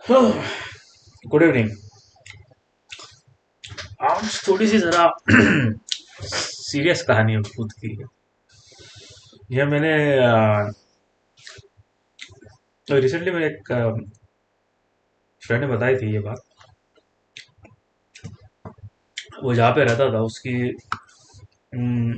Good evening. आज थोड़ी सी जरा सीरियस कहानी है खुद की। ये मैंने रिसेंटली मेरे एक फ्रेंड ने बताई थी ये बात। वो जहाँ पे रहता था उसकी अम,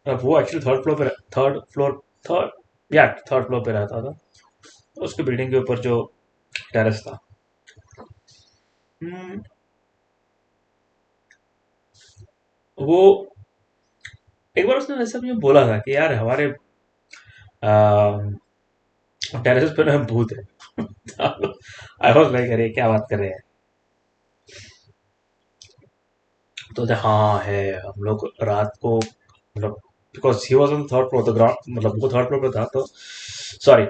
वो एक्चुअली थर्ड फ्लोर पे रहता था। उसके बिल्डिंग के ऊपर जो टेरेस था, अम, वो एक बार उसने वैसे मुझे बोला था कि यार हमारे टेरेस पे ना भूत है। आई वाज लाइक अरे क्या बात कर रहे हैं। तो हाँ है। हम लोग रात को मतलब because he was on third floor, तो ग्राउंड मतलब वो थर्ड फ्लोर पे था, तो सॉरी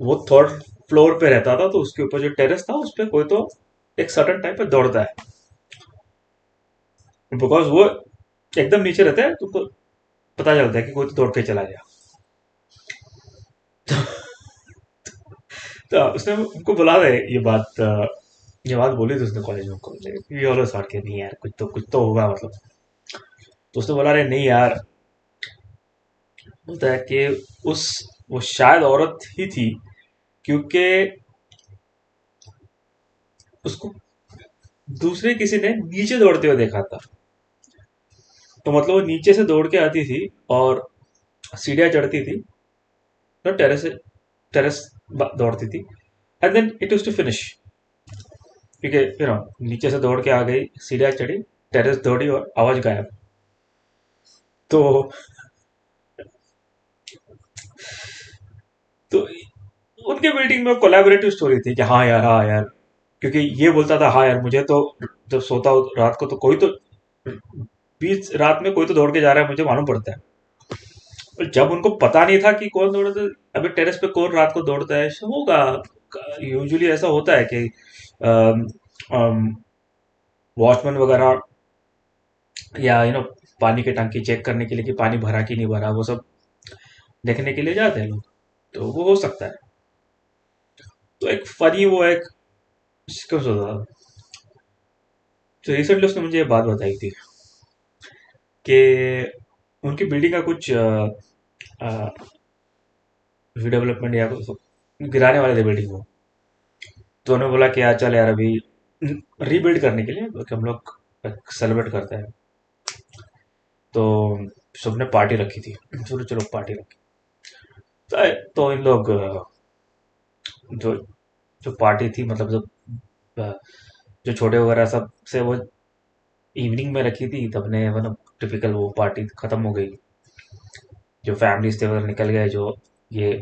वो थर्ड फ्लोर पे रहता था, तो उसके ऊपर जो टेरेस था उस पे कोई तो एक सर्टन टाइम पे दौड़ता है। बिकॉज वो एकदम नीचे रहता है, तो पता चलता है कि कोई तो दौड़ के चला गया। तो उसने उनको बुला रहे ये बात बोली थी उसने कॉलेज में उनको। ये वाला सर के नहीं यार, कुछ तो होगा मतलब। तो उसने बोला, अरे नहीं यार, होता है कि उस वो शायद औरत ही थी, क्योंकि उसको दूसरे किसी ने नीचे दौड़ते हुए देखा था। तो मतलब वो नीचे से दौड़ के आती थी और सीढ़ियाँ चढ़ती थी, तो टेरेस दौड़ती थी, and then it use to finish. क्योंकि नीचे से दौड़ के आ गई, सीढ़ियाँ चढ़ी, टेरेस दौड़ी और आवाज गायब। तो तो उनके बिल्डिंग में कोलैबोरेटिव स्टोरी थी कि हाँ यार, क्योंकि ये बोलता था हाँ यार मुझे तो जब सोता हूँ रात को तो कोई तो बीच रात में कोई तो दौड़ के जा रहा है, मुझे मालूम पड़ता है। और जब उनको पता नहीं था कि कौन दौड़ता है, अभी टेरेस पे कौन रात को दौड़ता है, ऐसा होगा। यूजुअली ऐसा होता है कि वॉचमैन वगैरह या पानी की टंकी चेक करने के लिए कि पानी भरा कि नहीं भरा, वो सब देखने के लिए जाते हैं लोग। तो वो हो सकता है। तो एक फनी वो एक क्यों सोचा, तो रिसेंटली उसने मुझे ये बात बताई थी कि उनकी बिल्डिंग का कुछ रिडेवलपमेंट या कुछ गिराने वाले थे बिल्डिंग को। तो उन्होंने बोला कि यार चल यार अभी रीबिल्ड करने के लिए कि हम लोग सेलिब्रेट करते हैं। तो सबने पार्टी रखी थी, चलो चलो पार्टी रखी। तो इन लोग जो जो पार्टी थी मतलब अ, जो छोटे वगैरह सब से वो इवनिंग में रखी थी, तब ने मतलब टिपिकल वो पार्टी खत्म हो गई। जो फैमिलीज थे वो निकल गए, जो ये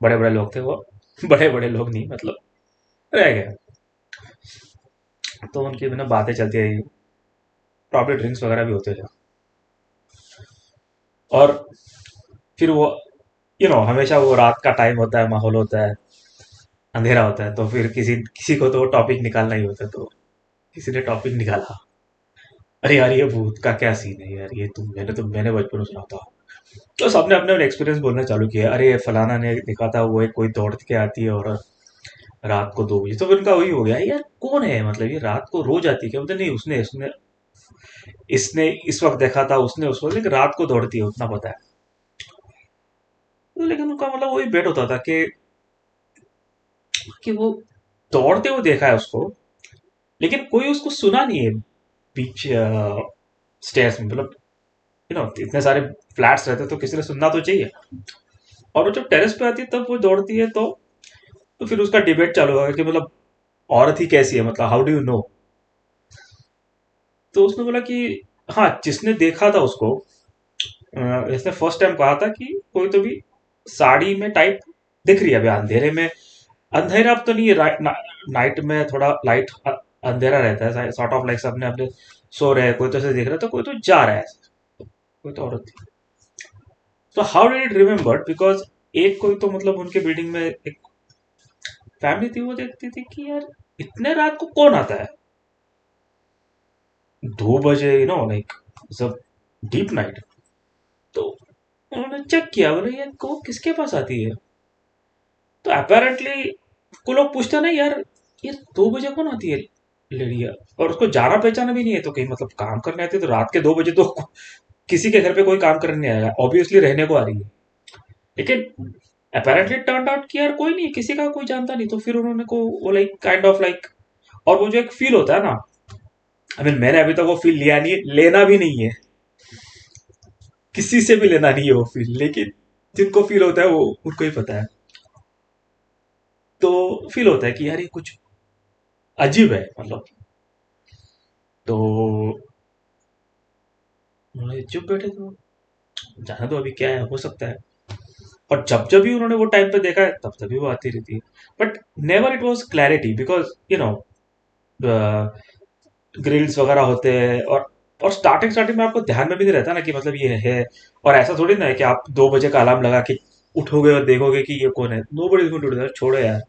बड़े बड़े लोग थे वो बड़े बड़े लोग नहीं मतलब रह गए। तो उनकी बिना बातें चलती रही, प्रॉपर्टी ड्रिंक्स वगैरह भी होते थे। और फिर वो हमेशा वो रात का टाइम होता है, माहौल होता है, अंधेरा होता है, तो फिर किसी किसी को तो टॉपिक निकालना ही होता है। तो किसी ने टॉपिक निकाला, अरे यार ये भूत का क्या सीन है यार, ये मैंने बचपन में सुना था। तो सबने अपने अपने एक्सपीरियंस बोलना चालू किया, अरे ये फलाना ने देखा था, वो एक कोई दौड़ के आती है और रात को 2 बजे। तो फिर उनका वही हो गया, यार कौन है, मतलब ये रात को रोज आती है क्या? बोलते नहीं, उसने उसने इसने इस वक्त देखा था, उसने उस वक्त, लेकिन रात को दौड़ती है उतना पता है। तो लेकिन उनका मतलब वही बेट होता था कि वो दौड़ते हुए देखा है उसको, लेकिन कोई उसको सुना नहीं है बीच स्टेयर्स में। मतलब इतने सारे फ्लैट्स रहते तो किसी ने सुनना तो चाहिए। और वो जब टेरेस पे आती है तब वो दौड़ती है, तो फिर उसका डिबेट चालू होगा कि मतलब औरत ही कैसी है, मतलब हाउ डू यू नो। तो उसने बोला कि हाँ, जिसने देखा था उसको, इसने फर्स्ट टाइम कहा था कि कोई तो भी साड़ी में टाइप दिख रही है अभी अंधेरे में। अंधेरा अब तो नहीं है, नाइट में थोड़ा लाइट अंधेरा रहता है, सॉर्ट ऑफ लाइक सबने अपने सो रहे हैं, कोई तो ऐसे देख रहा है, तो कोई तो जा रहा है, कोई तो औरत थी। तो how did it remember, because एक कोई तो मतलब उनके बिल्डिंग में एक फैमिली थी, वो देखती थी कि यार इतने रात को कौन आता है, 2 बजे, लाइक सब डीप नाइट। तो उन्होंने चेक किया, बोले यार को किसके पास आती है। तो अपेरेंटली को लोग पूछते हैं ना यार, ये 2 बजे कौन आती है लेडी? और उसको जाना पहचाना भी नहीं है, तो कहीं मतलब काम करने आती है तो रात के 2 बजे तो किसी के घर पे कोई काम करने नहीं आएगा, ऑब्वियसली रहने को आ रही है। लेकिन अपेरेंटली टर्न आउट कि यार कोई नहीं, किसी का कोई जानता नहीं, तो फिर उन्होंने को वो लाइक काइंड ऑफ लाइक, और वो जो एक फील होता है ना, आई मीन मैंने अभी तक वो फील लिया नहीं है, लेना भी नहीं है, किसी से भी लेना नहीं है वो फील, लेकिन जिनको फील होता है वो उनको ही पता है। तो फील होता है कि यार ये कुछ अजीब है मतलब। तो उन्होंने चुप बैठे, तो जाना तो अभी क्या है, हो सकता है। और जब जब भी उन्होंने वो टाइम पे देखा है तब तभी वो आती रहती है, but never it was clarity, because you know grills वगैरह होते हैं, और स्टार्टिंग स्टार्टिंग में आपको ध्यान में भी नहीं रहता ना कि मतलब ये है। और ऐसा थोड़ी ना है कि आप 2 बजे का अलार्म लगा के उठोगे और देखोगे कि ये कौन है, nobody going to do that, छोड़ो यार।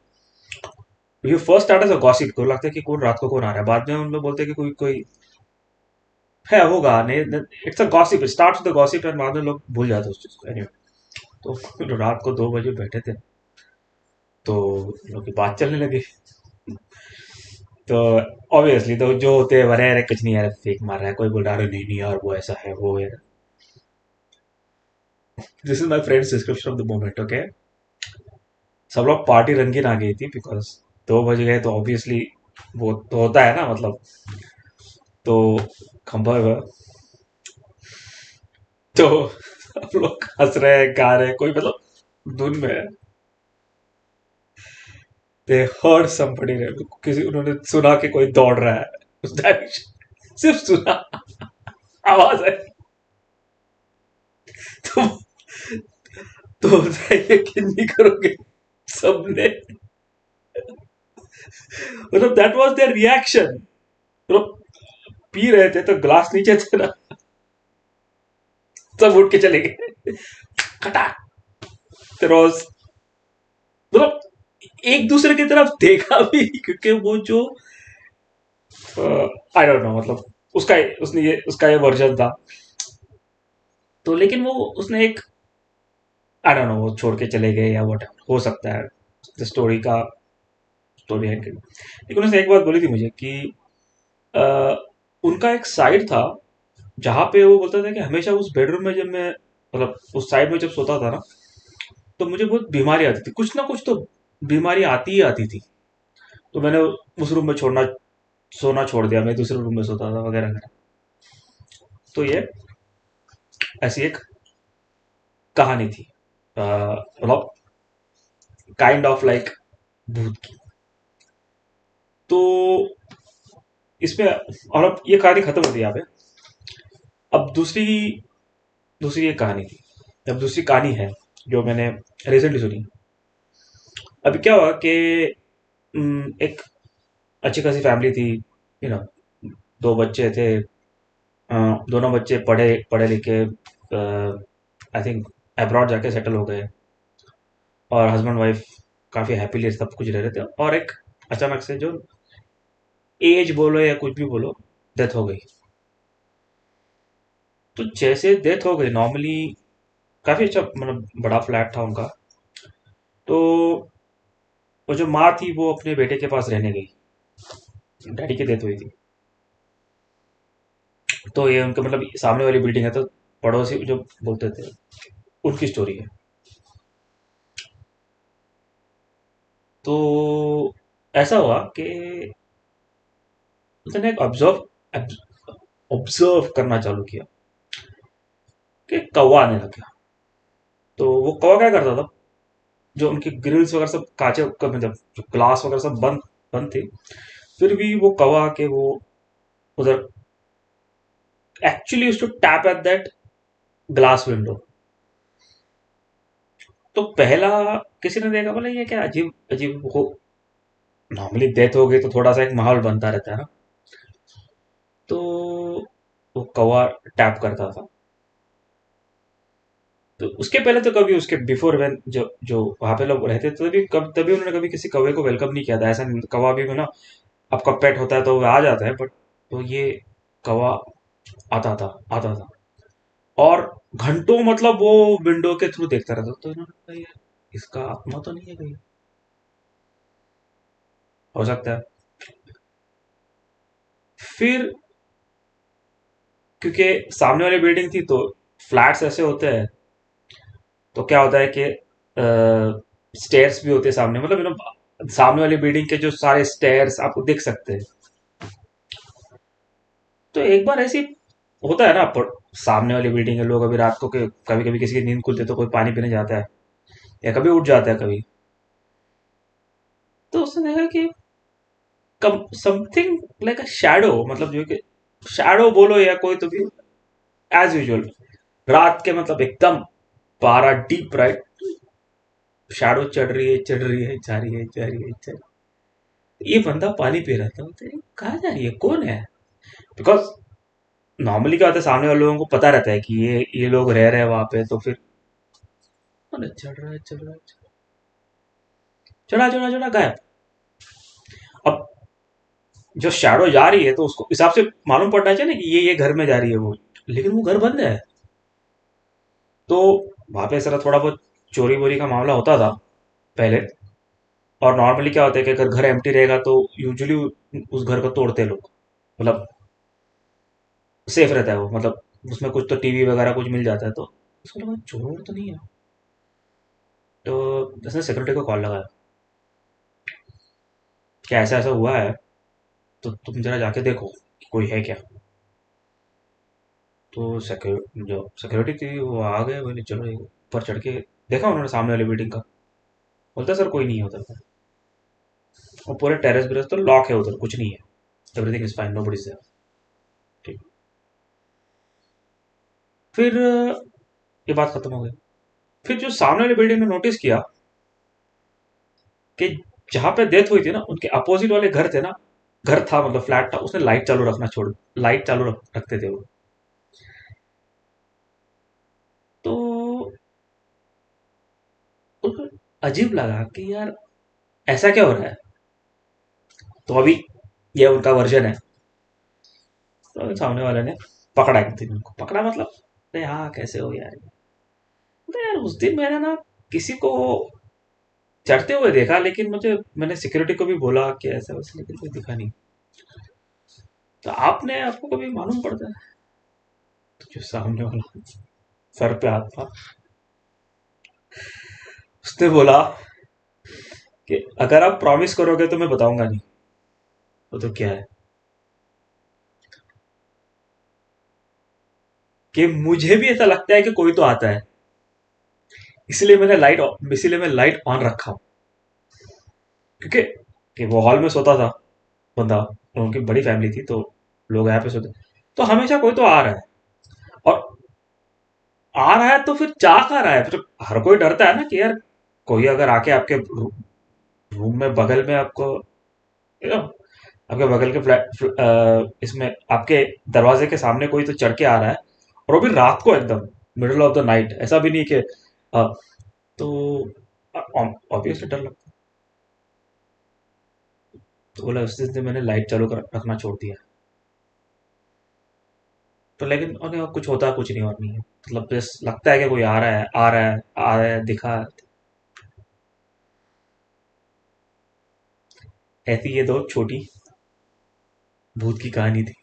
ये first start as a gossip, को लगता है कि कौन रात को कौन आ रहा है, बाद में उन लोग बोलते हैं कि कोई कोई है होगा नहीं। It's a gossip, starts with the gossip, and बाद में लोग भूल जाते हैं उस चीज को। Anyway, तो रात को 2 बजे बैठे थे, तो लोग की बात चलने लगी। तो ऑब्वियसली तो जो होते हैं अरे अरे कुछ नहीं यार, फेक मार रहा है, कोई बोल रहा है अरे नहीं नहीं यार वो ऐसा है वो है। This is my friends description of the moment, okay. सब लोग पार्टी रंगीन आ गई थी, बिकॉज 2 बज गए तो ऑब्वियसली वो तो होता है ना मतलब। तो खंभा हुआ, तो सब लोग हंस रहे हैं गा रहे हैं, कोई मतलब धुन में है। दे हर्ड समबडी, किसी उन्होंने सुना कि कोई दौड़ रहा है उस डायरेक्शन, सिर्फ सुना, आवाज है। तो तो यकीन नहीं करोगे, सबने मतलब दैट वाज देयर रिएक्शन। मतलब पी रहे थे तो ग्लास नीचे थे ना, सब उठ के चले गए, खटाक। फिर मतलब एक दूसरे की तरफ देखा भी नहीं, क्योंकि वो जो आई डोंट नो मतलब उसका उसने ये उसका ये वर्जन था। तो लेकिन वो उसने एक आई डोंट नो वो छोड़ के चले गए या वट हो सकता है स्टोरी का स्टोरी है। लेकिन उसने एक बात बोली थी मुझे कि अ, उनका एक साइड था जहां पे वो बोलता था कि हमेशा उस बेडरूम में जब मैं मतलब उस साइड में जब सोता था ना, तो मुझे बहुत बीमारी आती थी, कुछ ना कुछ तो बीमारी आती ही आती थी। तो मैंने उस रूम में छोड़ना सोना छोड़ दिया, मैं दूसरे रूम में सोता था वगैरह वगैरह। तो ये ऐसी एक कहानी थी, मतलब काइंड ऑफ लाइक भूत की। तो इसमें और अब ये कहानी खत्म होती है यहाँ पे। अब दूसरी दूसरी एक कहानी थी, अब दूसरी कहानी है जो मैंने रिसेंटली सुनी। अभी क्या हुआ कि एक अच्छी खासी फैमिली थी, यू नो, 2 बच्चे थे। दोनों बच्चे पढ़े पढ़े लिखे, आई थिंक अब्रॉड जाके सेटल हो गए, और हस्बैंड वाइफ काफी हैप्पीली सब कुछ रह रहे थे। और एक अचानक से जो एज बोलो या कुछ भी बोलो, डेथ हो गई। तो जैसे डेथ हो गई, नॉर्मली काफी अच्छा मतलब बड़ा फ्लैट था उनका। तो वो जो माँ थी वो अपने बेटे के पास रहने गई, डैडी की डेथ हुई थी। तो ये उनके मतलब सामने वाली बिल्डिंग है, तो पड़ोसी जो बोलते थे उनकी स्टोरी है। तो ऐसा हुआ कि उसने एक ऑब्जर्व ऑब्जर्व करना चालू किया कि कौवा आने लग गया। तो वो कौवा क्या करता था, जो उनकी ग्रिल्स वगैरह सब कांचे मतलब जो ग्लास वगैरह सब बंद बंद थे, फिर भी वो कौवा के वो उधर एक्चुअली उसको tap at that glass window. तो पहला किसी ने देखा, बोला ये क्या अजीब अजीब हो, नॉर्मली डेथ हो गई तो थोड़ा सा एक माहौल बनता रहता है ना। तो वो कौवा टैप करता था। तो उसके पहले तो कभी उसके बिफोर व्हेन जो जो वहां पे लोग रहते थे, तभी कब तभी उन्होंने कभी किसी कौवे को वेलकम नहीं किया था। ऐसा नहीं, कौवा भी ना आपका पेट होता है तो वो आ जाता है, बट तो ये कौवा आता था और घंटों मतलब वो विंडो के थ्रू देखता रहता। तो इन्होंने कहा यार इसका आत्मा तो नहीं है कहीं। हो सकता है। फिर क्योंकि सामने वाली बिल्डिंग थी तो फ्लैट्स ऐसे होते हैं, तो क्या होता है कि स्टेयर्स भी होते हैं सामने, मतलब सामने वाली बिल्डिंग के जो सारे स्टेयर्स आपको दिख सकते हैं। तो एक बार ऐसी होता है ना, पर सामने वाली बिल्डिंग के लोग अभी रात को कभी कभी किसी की नींद खुलती है तो कोई पानी पीने जाता है या कभी उठ जाता है कभी। तो उसने देखा कि कम समथिंग लाइक अ शैडो, मतलब जो कि शैडो बोलो या कोई तो भी, एज यूजुअल रात के मतलब एकदम 12 डीप राइट, शैडो चढ़ रही है, जा रही है, जा रही है, जा रही है। ये बंदा पानी पी रहा था, बोलते हैं, कहाँ जा रही है, कौन है? बिकॉज नॉर्मली क्या होता है, सामने वाले लोगों को पता रहता है कि ये लोग रह रहे हैं वहां पे, तो फिर अरे चढ़ रहा है, चढ़ रहा है, चढ़ा चढ़ा चढ़ा गायब। अब जो शैडो जा रही है तो उसको हिसाब से मालूम पड़ना चाहिए ना कि ये घर में जा रही है वो, लेकिन वो घर बंद है। तो वहां पे जरा थोड़ा बहुत चोरी वोरी का मामला होता था पहले। और नॉर्मली क्या होता है कि अगर घर एम्प्टी रहेगा तो यूजुअली उस घर को तोड़ते हैं लोग, मतलब सेफ रहता है वो, मतलब उसमें कुछ तो टीवी वगैरह कुछ मिल जाता है, तो उसको लगा चोर तो नहीं है। तो उसने सिक्योरिटी को कॉल लगाया कि ऐसा ऐसा हुआ है, तो तुम जरा जाके देखो कि कोई है क्या। तो जो सिक्योरिटी थी वो आ गए, बोले चलो ऊपर चढ़ के देखा उन्होंने सामने वाली बिल्डिंग का। बोलता सर कोई नहीं है उधर पर, और पूरे टेरेस ब्रेस तो लॉक है, उधर कुछ नहीं है, everything is fine, nobody there. ठीक। फिर ये बात खत्म हो गई। फिर जो सामने वाली बिल्डिंग ने नोटिस किया कि जहां पे डेथ हुई थी ना, उनके अपोजिट वाले घर थे ना, घर था मतलब फ्लैट था, उसने लाइट चालू रखना छोड़, लाइट चालू रखते थे वो। तो उनको अजीब लगा कि यार ऐसा क्या हो रहा है। तो अभी ये उनका वर्जन है। तो सामने वाले ने पकड़ा एक दिन उनको, पकड़ा मतलब, अरे हाँ कैसे हो यार। तो यार उस दिन मैंने ना किसी को चढ़ते हुए देखा, लेकिन मैंने सिक्योरिटी को भी बोला कि ऐसा वैसा, लेकिन कोई दिखा नहीं। तो आपको कभी मालूम पड़ता है? तो जो सामने वाला सर पे हाथ था, उसने बोला कि अगर आप प्रॉमिस करोगे तो मैं बताऊंगा नहीं। तो क्या है कि मुझे भी ऐसा लगता है कि कोई तो आता है, इसलिए मैं लाइट ऑन रखा हूं। क्योंकि कि वो हॉल में सोता था बंदा, उनकी बड़ी फैमिली थी तो लोग यहाँ पे सोते, तो हमेशा कोई तो आ रहा है। और आ रहा है तो फिर चाह कहाँ रहा है, फिर हर कोई डरता है ना कि यार कोई अगर आके आपके रूम में बगल में आपको, यू नो, आपके बगल के इसमें आपके दरवाजे के सामने कोई तो चढ़ के आ रहा है, और वो भी रात को एकदम मिडिल ऑफ द नाइट, ऐसा भी नहीं कि तो ऑब्वियसली डर लगता है। तो बोला उस दिन से मैंने लाइट चालू रखना छोड़ दिया। तो लेकिन उन्हें कुछ होता कुछ नहीं, और नहीं है, मतलब बस लगता है कि कोई आ रहा है, आ रहा है, आ रहा है, दिखा। ऐसी ये दो छोटी भूत की कहानी थी।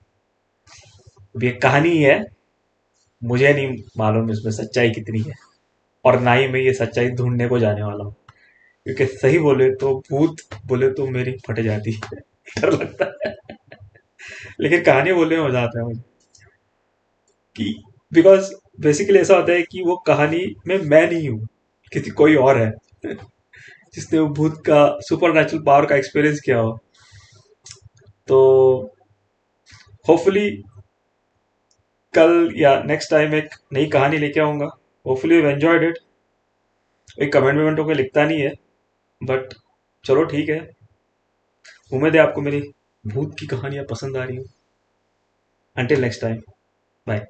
अब ये कहानी ही है, मुझे नहीं मालूम इसमें सच्चाई कितनी है, और ना ही मैं ये सच्चाई ढूंढने को जाने वाला हूँ। क्योंकि सही बोले तो भूत बोले तो मेरी फट जाती है, डर लगता है। लेकिन कहानी बोलने में मजा आता है मुझे, कि बिकॉज बेसिकली ऐसा होता है कि वो कहानी में मैं नहीं हूँ, किसी कोई और है जिसने वो भूत का सुपर नेचुरल पावर का एक्सपीरियंस किया हो। तो होपफुली कल या नेक्स्ट टाइम एक नई कहानी लेके आऊंगा। Hopefully you enjoyed it. एक कमेंट वेमेंट होकर लिखता नहीं है, बट चलो ठीक है। उम्मीद है आपको मेरी भूत की कहानियां पसंद आ रही हो। Until next time, bye.